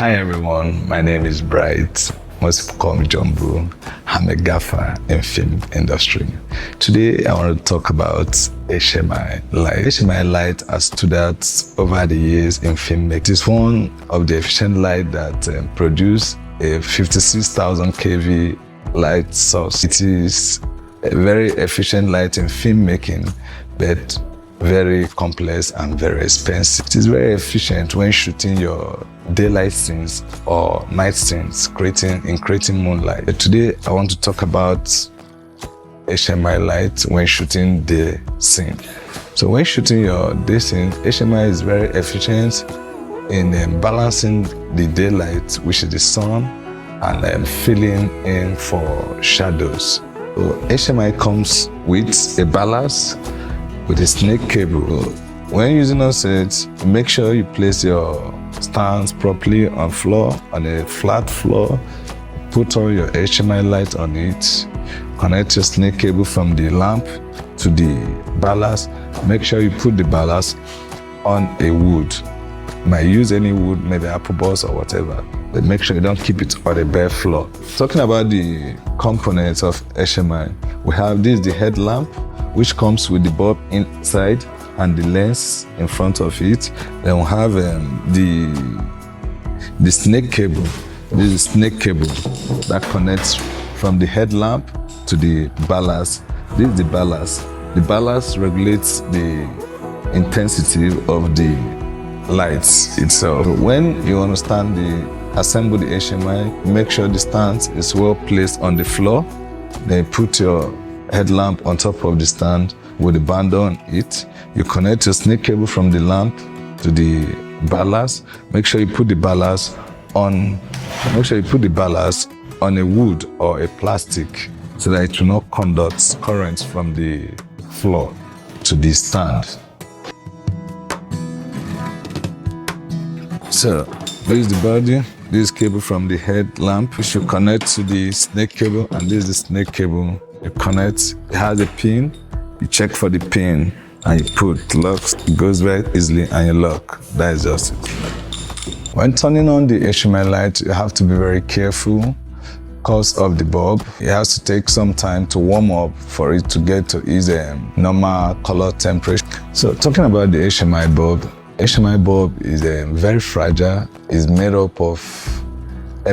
Hi everyone, my name is Bright. Most people call me Jumbo. I'm a gaffer in film industry. Today I want to talk about HMI light. HMI light has stood out over the years in filmmaking. It is one of the efficient light that produce a 56,000 kV light source. It is a very efficient light in filmmaking, but very complex and very expensive. It is very efficient when shooting your daylight scenes or night scenes, creating moonlight. But today I want to talk about HMI light when shooting the scene. So when shooting your day scene, HMI is very efficient in balancing the daylight, which is the sun, and filling in for shadows. So HMI comes with a ballast with a snake cable. When using on set, make sure you place your stands properly on a flat floor. Put on your HMI light on it. Connect your snake cable from the lamp to the ballast. Make sure you put the ballast on a wood. You might use any wood, maybe apple balls or whatever, but make sure you don't keep it on a bare floor. Talking about the components of HMI, we have the headlamp, which comes with the bulb inside and the lens in front of it. Then we have the snake cable. This is snake cable that connects from the headlamp to the ballast. This is the ballast. The ballast regulates the intensity of the lights itself. When you understand assemble the HMI, make sure the stand is well placed on the floor. Then put your headlamp on top of the stand with the band on it. You connect your snake cable from the lamp to the ballast. Make sure you put the ballast on a wood or a plastic so that it will not conduct currents from the floor to the stand. So this is the body. This cable from the headlamp, which you connect to the snake cable, and this is the snake cable. You connect, it has a pin, you check for the pin and you put locks, it goes very easily and you lock. That is just it. When turning on the HMI light, you have to be very careful because of the bulb. It has to take some time to warm up for it to get to its normal color temperature. So talking about the HMI bulb is very fragile. It's made up of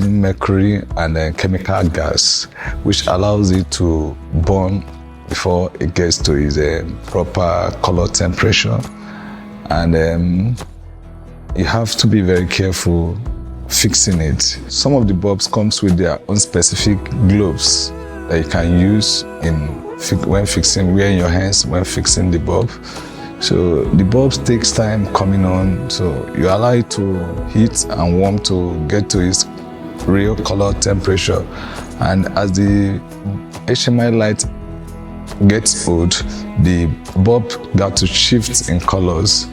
mercury and chemical gas, which allows it to burn before it gets to its proper color temperature. And you have to be very careful fixing it. Some of the bulbs comes with their own specific gloves that you can use when fixing, wearing your hands when fixing the bulb. So the bulb takes time coming on, so you allow it to heat and warm to get to its real color temperature. And as the HMI light gets old, the bulb got to shift in colors.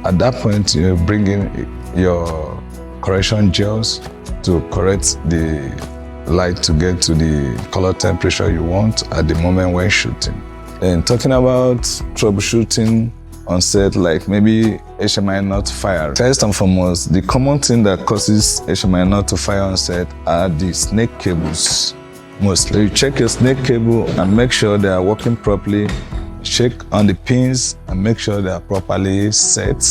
At that point, you bring in your correction gels to correct the light to get to the color temperature you want at the moment when shooting. And talking about troubleshooting on set, like maybe HMI not fire. First and foremost, the common thing that causes HMI not to fire on set are the snake cables. Mostly, you check your snake cable and make sure they are working properly. Check on the pins and make sure they are properly set.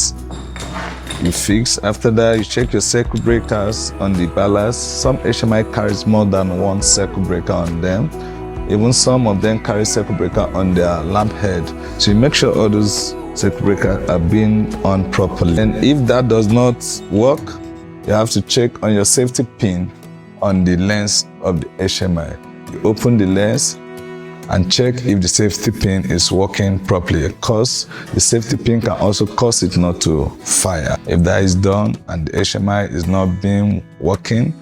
You fix. After that, you check your circuit breakers on the ballast. Some HMI carries more than one circuit breaker on them. Even some of them carry circuit breaker on their lamp head. So you make sure all those circuit breakers are being on properly. And if that does not work, you have to check on your safety pin on the lens of the HMI. You open the lens and check if the safety pin is working properly, because the safety pin can also cause it not to fire. If that is done and the HMI is not working,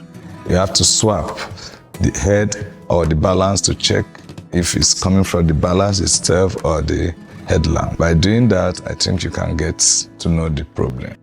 you have to swap the head or the balance to check if it's coming from the balance itself or the headlamp. By doing that, I think you can get to know the problem.